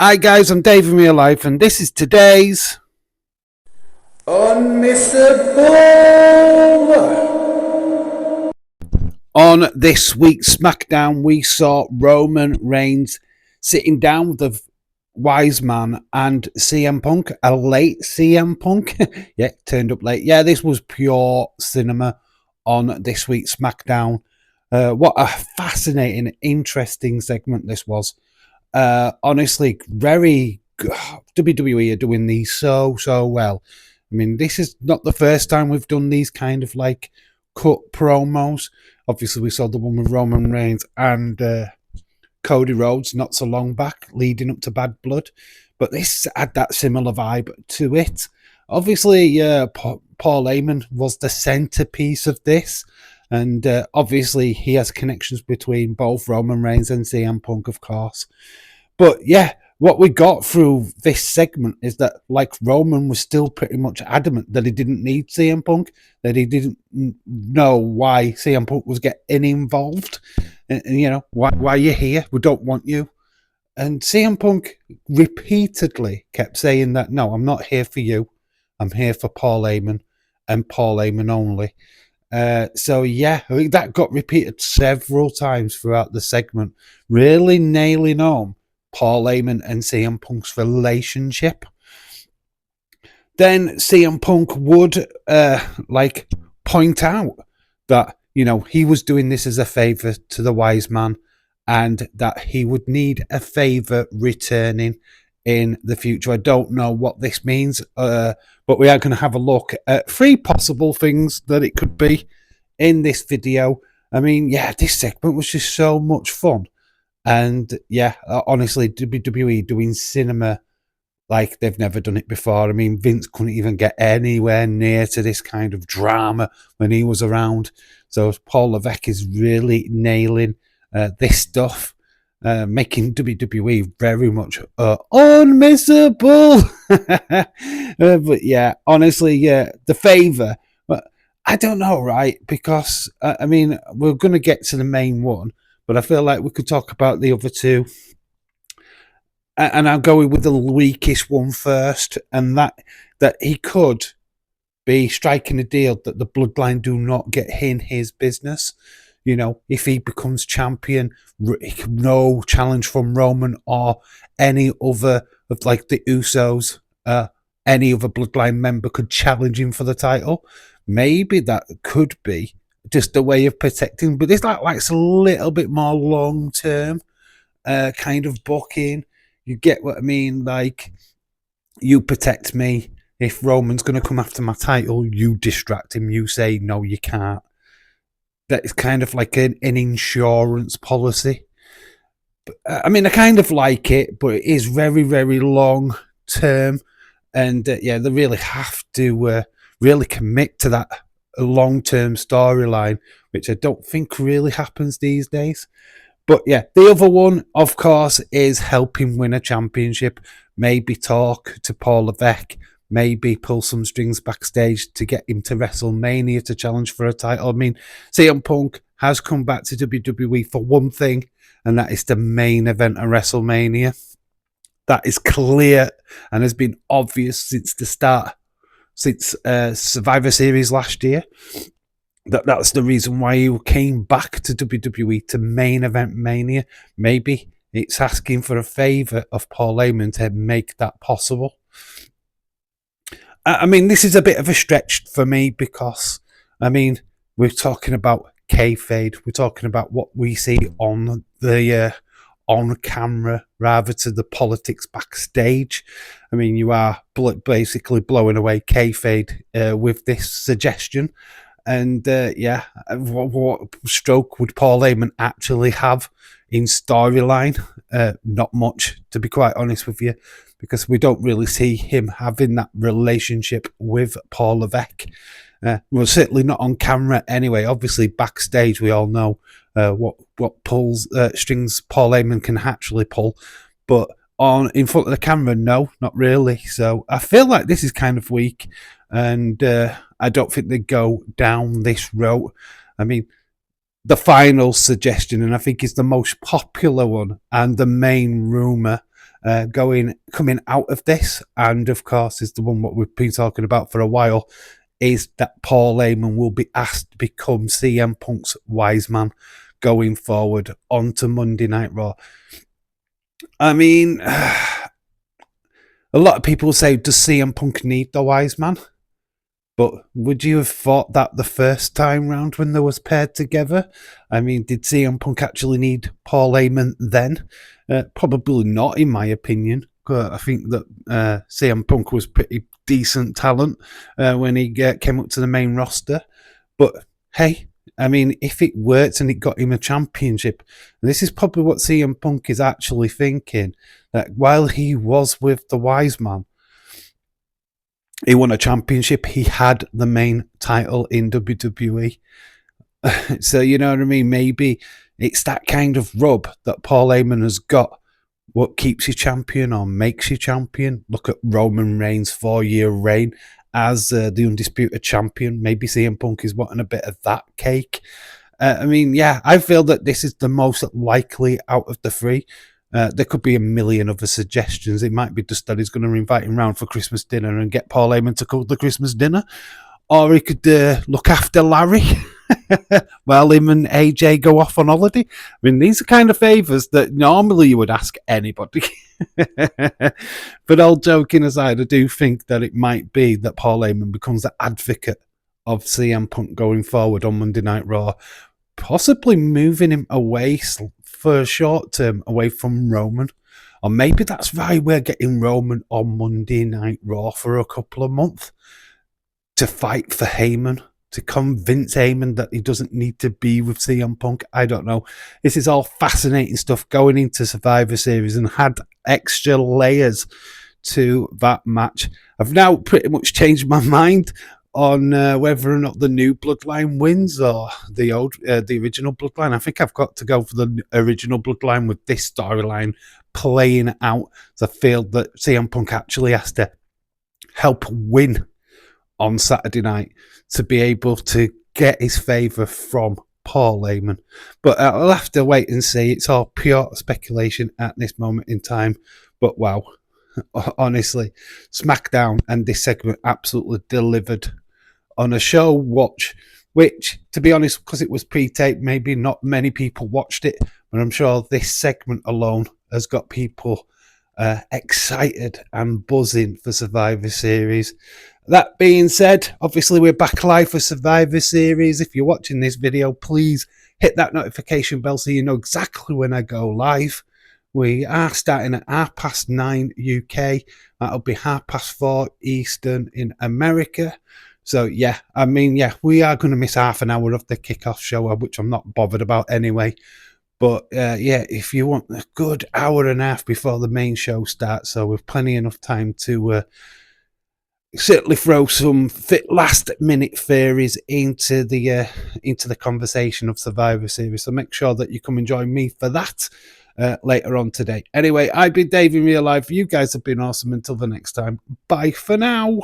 Hi guys, I'm Dave from Real Life, and this is today's Unmissable. On this week's Smackdown, we saw Roman Reigns sitting down with the Wise Man and CM Punk, a late CM Punk. Yeah, turned up late. Yeah, this was pure cinema on this week's Smackdown. What a fascinating, interesting segment this was. Honestly, very WWE are doing these so well. I mean, this is not the first time we've done these kind of like cut promos. Obviously, we saw the one with Roman Reigns and Cody Rhodes not so long back, leading up to Bad Blood, but this had that similar vibe to it. Obviously, Paul Heyman was the centerpiece of this. And obviously, he has connections between both Roman Reigns and CM Punk, of course. But yeah, what we got through this segment is that, like, Roman was still pretty much adamant that he didn't need CM Punk, that he didn't know why CM Punk was getting involved. And you know, why you're here? We don't want you. And CM Punk repeatedly kept saying that, no, I'm not here for you. I'm here for Paul Heyman and Paul Heyman only. So yeah, I think that got repeated several times throughout the segment, really nailing home Paul Heyman and CM Punk's relationship. Then CM Punk would point out that, you know, he was doing this as a favour to the Wise Man and that he would need a favour returning in the future. I don't know what this means, but we are going to have a look at 3 possible things that it could be in this video. I mean, yeah, this segment was just so much fun. And yeah, honestly, WWE doing cinema like they've never done it before. I mean, Vince couldn't even get anywhere near to this kind of drama when he was around. So Paul Levesque is really nailing this stuff. Making WWE very much unmissable. But yeah, honestly, yeah, the Favour. But I don't know, right? Because I mean, we're going to get to the main one, but I feel like we could talk about the other 2. And I'll go with the weakest one first, and that he could be striking a deal that the Bloodline do not get in his business. You know, if he becomes champion, no challenge from Roman or any other of like the Usos, any other Bloodline member could challenge him for the title. Maybe that could be just a way of protecting, but it's like it's a little bit more long term kind of booking. You get what I mean? Like, you protect me. If Roman's going to come after my title, you distract him. You say, no, you can't. That is kind of like an insurance policy. But, I mean, I kind of like it, but it is very, very long term. And yeah, they really have to really commit to that long-term storyline, which I don't think really happens these days. But yeah, the other one, of course, is help him win a championship. Maybe talk to Paul Levesque. Maybe pull some strings backstage to get him to WrestleMania to challenge for a title. I mean, CM Punk has come back to WWE for one thing, and that is the main event of WrestleMania. That is clear and has been obvious since the start, since Survivor Series last year. That's the reason why he came back to WWE to main event Mania. Maybe it's asking for a favour of Paul Heyman to make that possible. I mean, this is a bit of a stretch for me because, I mean, we're talking about kayfabe. We're talking about what we see on the on camera rather to the politics backstage. I mean, you are basically blowing away kayfabe with this suggestion. And yeah, what stroke would Paul Heyman actually have in storyline? Not much, to be quite honest with you, because we don't really see him having that relationship with Paul Levesque. Well, certainly not on camera anyway. Obviously, backstage, we all know what pulls strings Paul Heyman can actually pull. But in front of the camera, no, not really. So I feel like this is kind of weak. And I don't think they go down this route. I mean, the final suggestion, and I think is the most popular one and the main rumour, coming out of this, and of course is the one what we've been talking about for a while, is that Paul Heyman will be asked to become CM Punk's wise man going forward onto Monday Night Raw. I mean, a lot of people say, does CM Punk need the wise man? But would you have thought that the first time round when they was paired together? I mean, did CM Punk actually need Paul Heyman then? Probably not, in my opinion. I think that CM Punk was pretty decent talent when he came up to the main roster. But hey, I mean, if it worked and it got him a championship, and this is probably what CM Punk is actually thinking, that while he was with the wise man, he won a championship. He had the main title in WWE. So, you know what I mean? Maybe it's that kind of rub that Paul Heyman has got. What keeps you champion or makes you champion? Look at Roman Reigns' 4-year reign as the undisputed champion. Maybe CM Punk is wanting a bit of that cake. I mean, yeah, I feel that this is the most likely out of the three. There could be a million other suggestions. It might be just that he's going to invite him round for Christmas dinner and get Paul Heyman to cook the Christmas dinner. Or he could look after Larry while him and AJ go off on holiday. I mean, these are kind of favours that normally you would ask anybody. But all joking aside, I do think that it might be that Paul Heyman becomes the advocate of CM Punk going forward on Monday Night Raw, possibly moving him away for a short term away from Roman. Or maybe that's why we're getting Roman on Monday Night Raw for a couple of months to fight for Heyman, to convince Heyman that he doesn't need to be with CM Punk. I don't know. This is all fascinating stuff going into Survivor Series and had extra layers to that match. I've now pretty much changed my mind on whether or not the new Bloodline wins or the original Bloodline. I think I've got to go for the original Bloodline with this storyline playing out. So I feel that CM Punk actually has to help win on Saturday night to be able to get his favour from Paul Heyman. But I'll have to wait and see. It's all pure speculation at this moment in time. But wow, honestly, Smackdown and this segment absolutely delivered on a show watch, which, to be honest, because it was pre-taped, maybe not many people watched it, but I'm sure this segment alone has got people excited and buzzing for Survivor Series. That being said, obviously we're back live for Survivor Series. If you're watching this video, please hit that notification bell so you know exactly when I go live. We are starting at 9:30 UK. That'll be 4:30 Eastern in America. So yeah, I mean, yeah, we are going to miss half an hour of the kickoff show, which I'm not bothered about anyway. But yeah, if you want a good hour and a half before the main show starts, so with plenty enough time to certainly throw some last minute theories into the conversation of Survivor Series. So make sure that you come and join me for that later on today. Anyway, I've been Dave in real life. You guys have been awesome. Until the next time, bye for now.